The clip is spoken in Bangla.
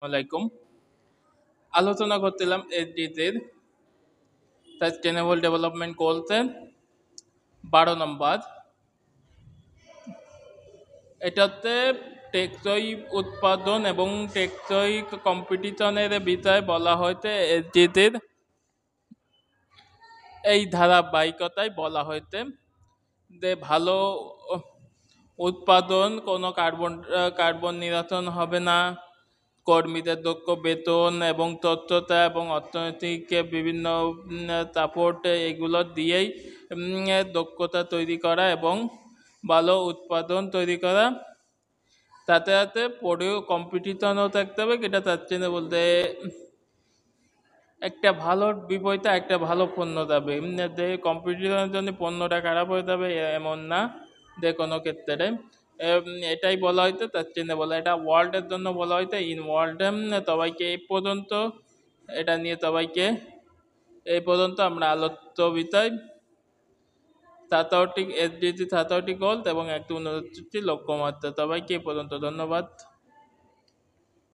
আলাইকুম। আলোচনা করছিলাম এসডিজির সাস্টেনেবল ডেভেলপমেন্ট গোলসের 12 নম্বর। এটাতে টেকসই উৎপাদন এবং টেকসই কম্পিটিশনের বিষয়ে বলা হয়েছে। এসডিজির এই ধারাবাহিকতায় বলা হয়েছে যে ভালো উৎপাদন, কোনো কার্বন নির্গমন হবে না, কর্মীদের দক্ষ বেতন এবং তথ্যতা এবং অর্থনৈতিক বিভিন্ন সাপোর্ট এগুলো দিয়েই দক্ষতা তৈরি করা এবং ভালো উৎপাদন তৈরি করা। তাতে সাথে পরেও কম্পিটিশনও থাকতে হবে। এটা চাচ্ছে না বলতে একটা ভালো বিপরীতে একটা ভালো পণ্য যাবে, যে কম্পিটিশনের জন্য পণ্যটা খারাপ হয়ে যাবে এমন না যে কোনো ক্ষেত্রে। এটাই বলা হয়তো তার চিহ্নে বলা, এটা ওয়ার্ল্ডের জন্য বলা হয়তো। ইন ওয়ার্ল্ড সবাইকে এই পর্যন্ত এটা নিয়ে সবাইকে এই পর্যন্ত আমরা আলোচ্য বিষয় 17টি এসডিজি 17টি গোল এবং একটি 29টি লক্ষ্যমাত্রা। সবাইকে এই পর্যন্ত ধন্যবাদ।